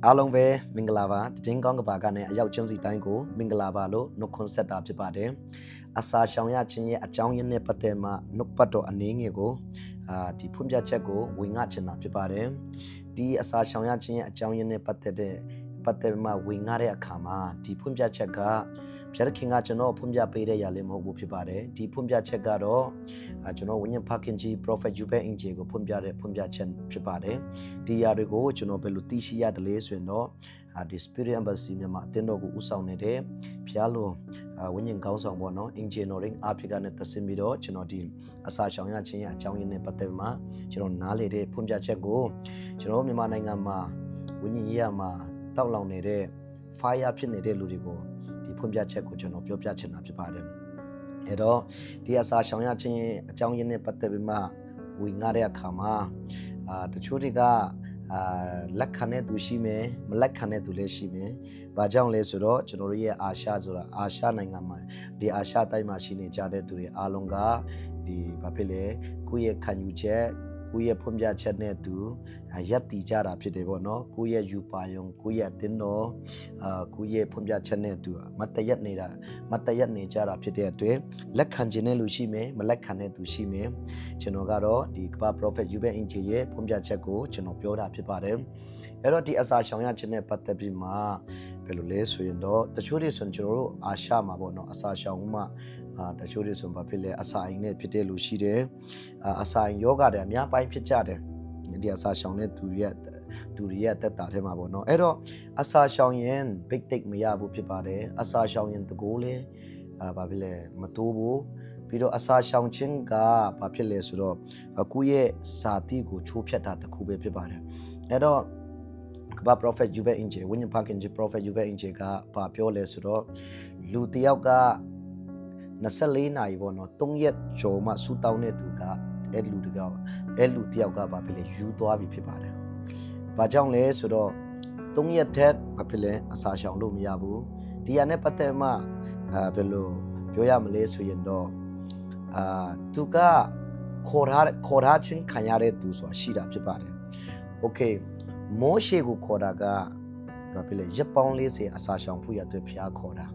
အားလုံးပဲမင်္ဂလာပါတည်င်းကောင်းကဘာကနေအရောက်ချင်းစီတိုင်းကိုမင်္ဂလာပါလို့နှုတ်ခွန်းဆက်တာဖြစ်ပါတယ်အစာရှောင်ရခြင်းရဲ့အကြောင်းရင်းနဲ့ပတ်သက်မှနှုတ်ပတ်တော်အနေငယ်ကိုဒီဖွင့်ပြချက်ကိုဝင်ငှချင်တာဖြစ်ပါတယ်ဒီအစာရှောင်ရခြင်းရဲ့အကြောင်းရင်းနဲ့ပတ်သက်မှဝင်ငှတဲ့အခါမှာဒီဖွင့်ပြချက်ကဘုရားခင်ကကျွန်တော်ဖွင့်ပြပေးတဲ့ຢာလေးမဟုတ်ဘူးဖြစ်ပါတယ်ဒီဖွင့်ပြချက်ကတော့ကျွန်တော်ဝိညာဉ်ဖခင်ကြီး Prophet Jubel Inje ကိုဖွင့်ပြတဲ့ဖွင့်ပြချက်ဖြစ်ပါတယ်ဒီຢာတွေကိုကျွန်တော်ဘယ်လိုသိရှိရတယ်လဲဆိုရင်တော့ဒီ Spirit Embassy မြန်မာအသင်းတော်ကိုဦးဆောင်နေတဲ့ဘုရားလိုဝိညာဉ်ကောင်းဆောင်ပေါ့နော် Engineering အဖြစ်ကနေတဆင်ပြီးတော့ကျွန်တော်ဒီအစာရှောင်ရခြင်းရဲ့အကြောင်းရင်းနဲ့ပတ်သက်မှကျွန်တော်နားလေတဲ့ဖွင့်ပြချက်ကိုကျွန်တော်မြန်မာနိုင်ငံမှာဝိညာဉ်ရေးရမှာတောက်လောင်နေတဲ့ fire ဖြစ်နေတဲ့လူတွေကိုဒီဖွင့်ပြချက်ကိုကျွန်တော်ပြောပြချင်တာဖြစ်ပါတယ်အဲ့တော့ဒီအစာရှောင်ရခြင်းအကြောင်းရင်းနဲ့ပတ်သက်ပြီးမှဝင်ငှတဲ့အခါမှာတချို့တွေကလက်ခံတဲ့သူရှိမယ်မလက်ခံတဲ့သူလည်းရှိမယ်။ဘာကြောင့်လဲဆိုတော့ကျွန်တော်တို့ရဲ့အာရှဆိုတာအာရှနိုင်ငံမှာဒီအာရှတိုင်းမှာရှိနေကြတဲ့သူတွေအားလုံးကဒီဘာဖြစ်လဲကိုယ့်ရဲ့ခံယူချက်ကိုယ့်ရဲ့ဖွင့်ပြချက်နဲ့သူရက်တည်ကြတာဖြစ်တယ်ပေါ့နော်ကိုယ့်ရဲ့ယူပါယုံကိုယ့်ရဲ့အသင်းတော်ကိုယ့်ရဲ့ဖွင့်ပြချက်နဲ့သူမတရက်နေကြတာဖြစ်တဲ့အတွက်လက်ခံခြင်းတဲ့လူရှိမယ်မလက်ခံတဲ့သူရှိမယ်ကျွန်တော်ကတော့ဒီကမ္ဘာ Prophet Jubel Inje ရဲ့ဖွင့်ပြချက်ကိုကျွန်တော်ပြောတာဖြစ်ပါတယ်အဲ့တော့ဒီအစာရှောင်ရခြင်းနဲ့ပတ်သက်ပြီးမှဘယ်လိုလဲဆိုရင်တော့တချို့တွေဆိုရင်ကျွန်တော်တို့အာရှမှာပေါ့နော်အစာရှောင်မှတချို့တွေဆိုဘာဖြစ်လဲအစာအိမ်နဲ့ဖြစ်တဲ့လူရှိတယ်အစာအိမ်ယောဂတွေအများပိုင်းဖြစ်ကြတယ်ဒီအစာရှောင်တဲ့သူတွေရဲ့တက်တာထဲမှာပေါ့နော်အဲ့တော့အစာရှောင်ရင် big take မရဘူးဖြစ်ပါတယ်အစာရှောင်ရင်တကိုးလဲဘာဖြစ်လဲမတိုးဘူးပြီးတော့အစာရှောင်ခြင်းကဘာဖြစ်လဲဆိုတော့ကိုယ့်ရဲ့ဇာတိကိုချိုးဖျက်တာတခုပဲဖြစ်ပါတယ်အဲ့တော့ကမ္ဘာ Prophet Jubel Inje ဝိညာဉ်ဖခင်ကြီး Prophet Jubel Inje ကဘာပြောလဲဆိုတော့လူတယောက်က24နာရီပေါ့နော်3ရက်ကျော်မှဆူတောင်းတဲ့သူကအဲ့လူတယောက်ကဘာဖြစ်လဲယူသွားပြီဖြစ်ပါတယ်။ဘာကြောင့်လဲဆိုတော့3ရက်ထက်ဘာဖြစ်လဲအစာရှောင်လို့မရဘူး။ဒီရနဲ့ပတ်သက်မှဘယ်လိုပြောရမလဲဆိုရင်တော့သူကခေါ်ထားခြင်းခံရတဲ့သူဆိုတာရှိတာဖြစ်ပါတယ်။ Okay မောရှေကိုခေါ်တာကဘာဖြစ်လဲရက်ပေါင်း40အစာရှောင်ဖို့ရတဲ့ဖျားခေါ်တာ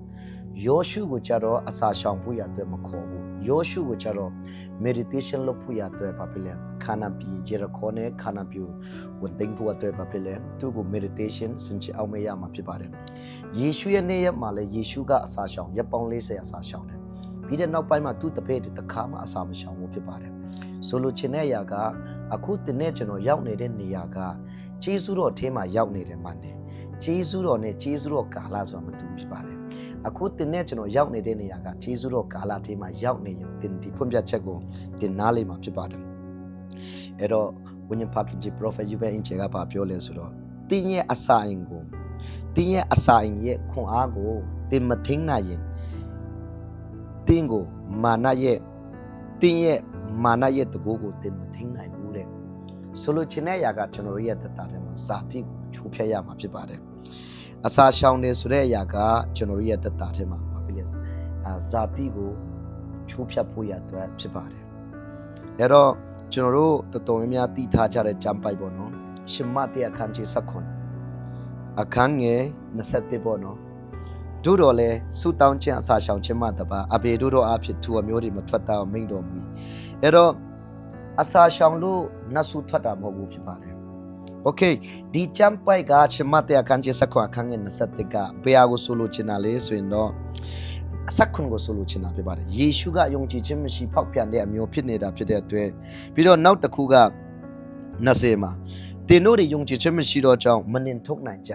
ယောရှုကိုကြတော့အစာရှောင်ဖို့ရတဲ့မခေါ်ဘူးယောရှုကိုကြတော့ meditation လုပ်ဖို့ရတဲ့ဘာဖြစ်လဲခန္ဓာပြည်ဂျေရခေါနဲ့ခန္ဓာပြည်ဝန်သိမ်းဖို့အတွက်ဘာဖြစ်လဲသူကို meditation စင်ချအောင်မရမှာဖြစ်ပါတယ်ယေရှုရဲ့နေ့ရက်မှာလဲယေရှုကအစာရှောင်ရက်ပေါင်း40အစာရှောင်တယ်ပြီးတဲ့နောက်ပိုင်းမှာသူ့တပည့်တွေတခါမှအစာမရှောင်ဘူးဖြစ်ပါတယ်ဆိုလိုချင်တဲ့အရာကအခုတင်တဲ့ကျွန်တော်ရောက်နေတဲ့နေရာကဂျေဇုတော်အထင်းမှာရောက်နေတယ်မှန်တယ်ဂျေဇုတော်နဲ့ဂျေဇုတော်ကာလဆိုတာမတူဖြစ်ပါတယ်အခုတင်နဲ့ကျွန်တော်ရောက်နေတဲ့နေရာကဂျေဇုတော်ကာလအထင်းမှာရောက်နေရင်တင်ဒီဖွင့်ပြချက်ကိုတင်နားလေးမှာဖြစ်ပါတယ်အဲ့တော့ဝိညာဉ်ဖခင်ကြီး Prophet Jubel Inje ကပြောလဲဆိုတော့တင်းရဲ့အစာအိမ်ရဲ့ခွန်အားကိုတင်မထင်းနိုင်ရင်တင်းကိုတင်းရဲ့မာနရဲ့တကူကိုတင်မထင်းနိုင်ဘူးတဲ့ဆိုလိုချင်တဲ့အရာကကျွန်တော်ရဲ့သက်တာထဲမှာဇာတိကိုချိုးဖျက်ရမှာဖြစ်ပါတယ်အစာရှောင်နေဆိုတဲ့အရာကကျွန်တော်ရဲ့သက်တာထဲမှာဘာဖြစ်လဲဇာတိကိုချိုးဖျက်ဖို့ရတဲ့ဖြစ်ပါတယ်အဲ့တော့ကျွန်တော်တို့တော်တော်များများသိထားကြတဲ့ကျမ်းပိုက်ပေါ့နော်ရှမတ်တဲ့အခန်းကြီး19အခန်းငယ်21ပေါ့နော်တို့တော်လဲဆူတောင်းခြင်းအစာရှောင်ခြင်းမှတပါအဘေတို့တော်အဖြစ်သူအမျိုးတွေမထွက်တာမိန့်တော်မူအဲ့တော့အစာရှောင်လို့နတ်ဆူထွက်တာမဟုတ်ဘူးဖြစ်ပါတယ်โอเคဒီချမ်ပိုက်ကရှမတ်တဲ့အခန်းကြီး19အခန်းငယ်21ကဘယ်ဟာကိုဆိုလိုချင်တာလဲဆိုရင်တော့19ကိုဆိုလိုချင်တာဖြစ်ပါတယ်ယေရှုကယုံကြည်ခြင်းမရှိဖောက်ပြန်တဲ့အမျိုးဖြစ်နေတာဖြစ်တဲ့အတွက်ပြီးတော့နောက်တစ်ခုက20မှာတင်တို့တွေယုံကြည်ခြင်းမရှိတော့ကြောင်းမနှင်ထုတ်နိုင်ကြ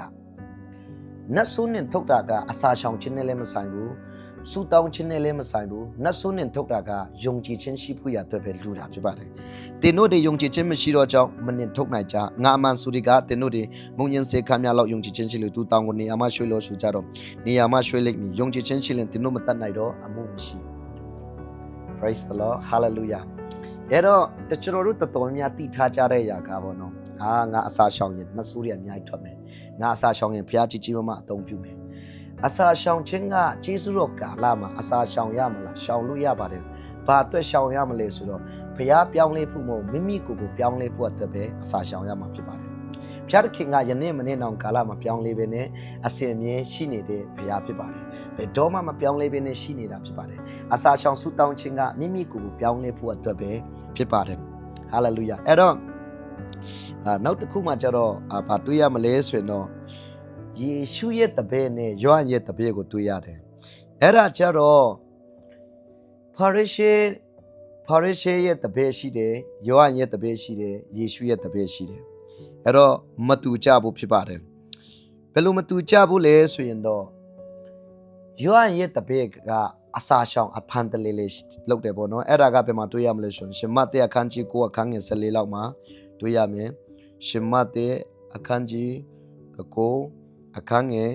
နတ်ဆုနှင်ထုတ်တာကအစာရှောင်ခြင်းနဲ့လည်းမဆိုင်ဘူးဆူတောင်းခြင်းနဲ့လည်းမဆိုင်ဘူးနတ်ဆုနှင်ထုတ်တာကယုံကြည်ခြင်းရှိဖို့ရတဲ့ပဲလူတာဖြစ်ပါတယ်တင်တို့တွေယုံကြည်ခြင်းမရှိတော့ကြောင်းမနှင်ထုတ်နိုင်ကြငါအမှန်ဆိုဒီကတင်တို့တွေမုံညင်စေခါများလောက်ယုံကြည်ခြင်းရှိလို့သူတောင်းကိုနေရာမှာရွှေလို့ရှူကြတော့နေရာမှာရွှေလိုက်မြည်ယုံကြည်ခြင်းရှိရင်တင်တို့မတတ်နိုင်တော့အမှုမရှိ Praise the Lord Hallelujah အဲ့တော့တချို့တို့တော်တော်များတိထားကြတဲ့အရာကပေါ့နော်ငါအစာရှောင်ရင်နတ်ဆိုးတွေအများကြီးထွက်မယ်ငါအစာရှောင်ရင်ဘုရားကြီးကြီးမအသုံးပြုမယ်အစာရှောင်ခြင်းကကျေးဇူးတော်ကာလမှာအစာရှောင်ရမလားရှောင်လို့ရပါတယ်ဘာအတွက်ရှောင်ရမလဲဆိုတော့ဘုရားပြောင်းလဲဖို့မဟုတ်မိမိကိုယ်ကိုပြောင်းလဲဖို့အတွက်ပဲအစာရှောင်ရမှာဖြစ်ပါတယ် ဖျားတခင်ကယနေ့မနေ့နောင်ကာလမှာပြောင်းလဲပဲနဲ့အစဉ်အမြဲရှိနေတဲ့ဘုရားဖြစ်ပါတယ်ဘယ်တော့မှမပြောင်းလဲပဲနဲ့ရှိနေတာဖြစ်ပါတယ်အစာရှောင်ဆုတောင်းခြင်းကမိမိကိုယ်ကိုပြောင်းလဲဖို့အတွက်ပဲဖြစ်ပါတယ်ဟာလေလုယာအဲ့တော့နောက်တစ်ခုမှကျတော့ဘာတွေ့ရမလဲဆိုရင်တော့ယေရှုရဲ့တပည့်နဲ့ယောဟန်ရဲ့တပည့်ကိုတွေ့ရတယ်အဲ့ဒါကျတော့ဖာရိရှဲရဲ့တပည့်ရှိတယ်ယောဟန်ရဲ့တပည့်ရှိတယ်ယေရှုရဲ့တပည့်ရှိတယ်အဲ့တော့မတူကြဘူးဖြစ်ပါတယ်ဘယ်လိုမတူကြဘူးလဲဆိုရင်တော့ယောဟန်ရဲ့တပည့်ကအစာရှောင်အဖန်တလေးလေးလုပ်တယ်ပေါ့နော်အဲ့ဒါကဘယ်မှာတွေ့ရမလဲဆိုရင်ရှင်မဿဲအခန်းကြီး9အခန်းငယ်14လောက်မှာတွေ့ရမယ်ရှင်မဿဲအခန်းကြီး9အခန်းငယ်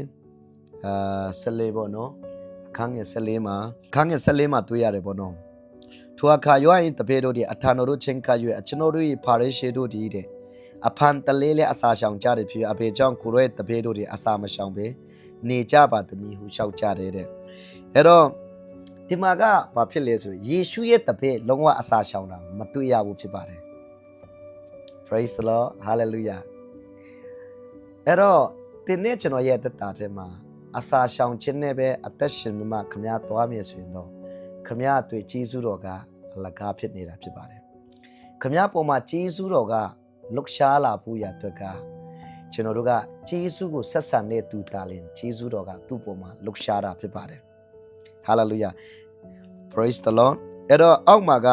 14ပေါ့နော်အခန်းငယ်14မှာတွေ့ရတယ်ပေါ့နော်ထိုအခါယောဟန်တပည့်တို့သည်အထံတော်တို့ချင်းကပ်၍အကျွန်ုပ်တို့၏ဖာရိရှဲတို့သည်တဲ့အဖန်တလေးလေးအစာရှောင်ကြတယ်ဖြစ်အဖေကြောင့်ကိုရောရဲ့တပည့်တို့သည်အစာမရှောင်ပဲနေကြပါတနည်းဟုလျှောက်ကြတယ်တဲ့အဲ့တော့ဒီမှာကဘာဖြစ်လဲဆိုယေရှုရဲ့တပည့်လုံးဝအစာရှောင်တာမတွေ့ရဘူးဖြစ်ပါတယ် Praise the Lord Hallelujah အဲ့တော့ဒီနေ့ကျွန်တော်ရဲ့တက်တာထဲမှာအစာရှောင်ခြင်းနဲ့ပဲအသက်ရှင်မှခမည်းသွားမြင်ဆိုရင်တော့ခမည်းအတွေ့ကျေးဇူးတော်ကအလကားဖြစ်နေတာဖြစ်ပါတယ်ခမည်းပေါ်မှာကျေးဇူးတော်ကလှုပ်ရှားလာဖို့ရအတွက်ကကျွန်တော်တို့ကကျေးဇူးကိုဆက်ဆံတဲ့သူတာလင်ကျေးဇူးတော်ကသူ့ပေါ်မှာလှုပ်ရှားတာဖြစ်ပါတယ် Hallelujah Praise the Lord အဲ့တော့အောက်မှာက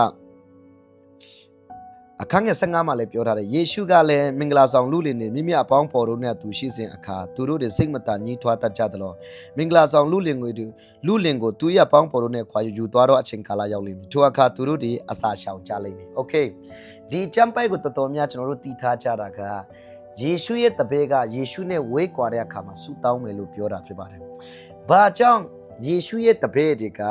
အခန်းငယ်15မှာလည်းပြောထားတယ်ယေရှုကလည်းမင်္ဂလာဆောင်လူလင်နေမိမိအပေါင်းဖော်တို့နဲ့သူရှိစဉ်အခါသူတို့တွေစိတ်မတန်ကြီးထွားတတ်ကြသလိုမင်္ဂလာဆောင်လူလင်ကိုသူရဲ့အပေါင်းဖော်တို့နဲ့ခွာယူသွားတော့အချိန်ကာလရောက်လိမ့်မယ်ထိုအခါသူတို့တွေအစာရှောင်ကြလိမ့်မယ် Okay ဒီကျမ်းပိုက်ကိုတော်တော်များကျွန်တော်တို့တည်ထားကြတာကယေရှုရဲ့တပည့်ကယေရှုနဲ့ဝေးကွာတဲ့အခါမှာဆုတောင်းမယ်လို့ပြောတာဖြစ်ပါတယ်ဘာကြောင့်ယေရှုရဲ့တပည့်တွေက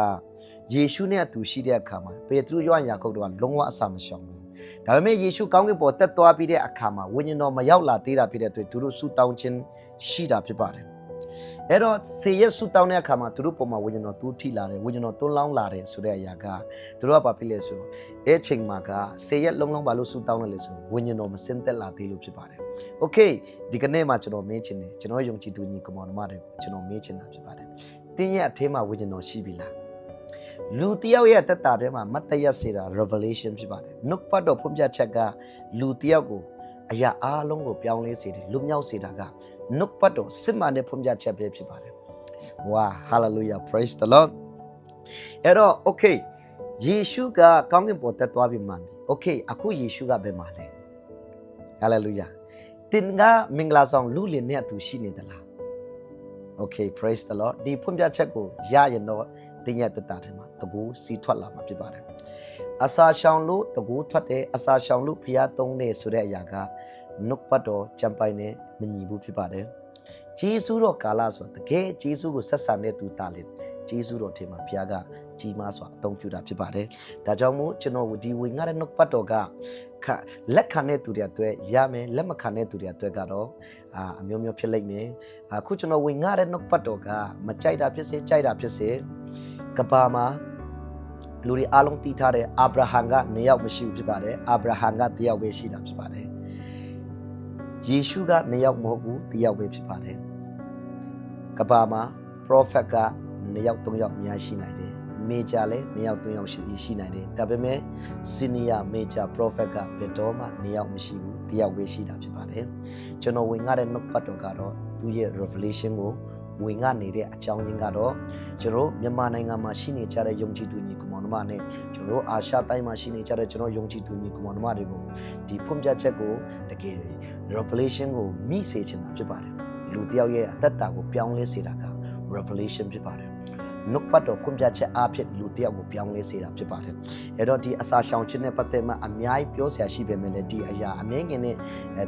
ယေရှုနဲ့အတူရှိတဲ့အခါမှာပေတရုယောဟန်ယာကုပ်တို့ကလုံးဝအစာမရှောင်ဘူးဒါပေမဲ့ယေရှုကောင်းကင်ဘုံတက်သွားပြီးတဲ့အခါမှာဝိညာဉ်တော်မရောက်လာသေးတာဖြစ်တဲ့အတွက်သူတို့ဆုတောင်းခြင်းရှိတာဖြစ်ပါတယ်အဲ့တော့ဆေရက်ဆုတောင်းတဲ့အခါမှာသူတို့ပုံမှာဝိညာဉ်တော်တူးထိလာတယ်ဝိညာဉ်တော်တွန်းလောင်းလာတယ်ဆိုတဲ့အရာကသူတို့ကဘာဖြစ်လဲဆိုအဲ့ချိန်မှာကဆေရက်လုံးဘာလို့ဆုတောင်းလဲဆိုဝိညာဉ်တော်မစင်သက်လာသေးလို့ဖြစ်ပါတယ်โอเคဒီကနေ့မှာကျွန်တော်မေးချင်တယ်ကျွန်တော်ယုံကြည်သူညီကောင်မတွေကိုကျွန်တော်မေးချင်တာဖြစ်ပါတယ်တင်းရဲ့အထဲမှာဝိညာဉ်တော်ရှိပြီလားလူတယောက်ရဲ့တက်တာထဲမှာမတ်တရက်စေတာ revelation ဖြစ်ပါတယ်နှုတ်ပတ်တော်ဖွင့်ပြချက်ကလူတယောက်ကိုအရာအားလုံးကိုပြောင်းလဲစေတယ်လူမြောက်စေတာကနှုတ်ပတ်တော်စစ်မှန်တဲ့ဖွင့်ပြချက်ပဲဖြစ်ပါတယ်ဝါ hallelujah praise the lord အဲ့တော့ okay ယေရှုကကောင်းကင်ဘုံတက်သွားပြီမှန်ပြီ okay အခုယေရှုကဘယ်မှာလဲ hallelujah တင်ကမင်္ဂလာဆောင်လူလင်နဲ့အတူရှိနေသလား okay praise the lord ဒီဖွင့်ပြချက်ကိုရရင်တော့တင်းရဲ့တက်တာထဲမှာတကူစီထွက်လာမှာဖြစ်ပါတယ်အစာရှောင်လို့တကူထွက်တယ်အစာရှောင်လို့ဖျားသုံးတယ်ဆိုတဲ့အရာကနှုတ်ပတ်တော်ကြံပိုင်နဲ့မညီဘူးဖြစ်ပါတယ်ဂျေဇုတော်ကာလဆိုတာတကယ်ဂျေဇုကိုဆက်ဆံတဲ့သူတာလေဂျေဇုတော်ထဲမှာဘုရားကကြီးမားစွာအသုံးပြုတာဖြစ်ပါတယ်ဒါကြောင့်မို့ကျွန်တော်ဒီဝင်ငါတဲ့နှုတ်ပတ်တော်ကလက်ခံတဲ့သူတွေအတွက်ရမယ်လက်မခံတဲ့သူတွေအတွက်ကတော့အမျိုးမျိုးဖြစ်လိမ့်မယ်အခုကျွန်တော်ဝင်ငါတဲ့နှုတ်ပတ်တော်ကမကြိုက်တာဖြစ်စေကြိုက်တာဖြစ်စေကဘာမှာလူတွေအားလုံးတည်ထားတဲ့အာဗြဟံကနေရောက်မရှိဘူးဖြစ်ပါတယ်အာဗြဟံကတယောက်ပဲရှိတာဖြစ်ပါတယ်ယေရှုကနေရောက်မဟုတ်ဘူးတယောက်ပဲဖြစ်ပါတယ်ကဘာမှာ prophet ကနေရောက်၃ယောက်အများရှိနိုင်တယ် major လည်းနေရောက်၃ယောက်ရှိနိုင်တယ်ဒါပေမဲ့ senior major prophet ကဘယ်တော့မှနေရောက်မရှိဘူးတယောက်ပဲရှိတာဖြစ်ပါတယ်ကျွန်တော်ဝင်ငါတဲ့နှုတ်ပတ်တော်ကတော့သူရဲ့ revelation ကိုဝင်ငါနေတဲ့အကြောင်းရင်းကတော့ကျွန်တော်မြန်မာနိုင်ငံမှာရှိနေကြတဲ့ယုံကြည်သူညီကောင်မောင်နှမနဲ့ကျွန်တော်အာရှတိုင်းမှာရှိနေကြတဲ့ကျွန်တော်ယုံကြည်သူညီကောင်မောင်နှမတွေကိုဒီဖွင့်ပြချက်ကိုတကယ် revelation ကိုမိစေချင်တာဖြစ်ပါတယ်လူတယောက်ရဲ့အသက်တာကိုပြောင်းလဲစေတာက revelation ဖြစ်ပါတယ်နှုတ်ပတ်တော်ဖွင့်ပြချက်အားဖြင့်လူတယောက်ကိုပြောင်းလဲစေတာဖြစ်ပါတယ်အဲ့တော့ဒီအစာရှောင်ခြင်းနဲ့ပတ်သက်မှအများကြီးပြောစရာရှိပေမဲ့လည်းဒီအရာအနည်းငယ်နဲ့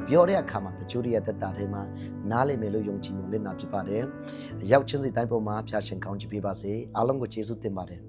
ပြောတဲ့အခါမှာတချို့ရဲ့သက်တာထဲမှာနားလည်မယ်လို့ယုံကြည်မျှော်လင့်တာဖြစ်ပါတယ်ရောက်ချင်းစီတိုင်းပေါ်မှာဖျားရှင်ကောင်းချီးပေးပါစေအားလုံးကိုကျေးဇူးတင်ပါတယ်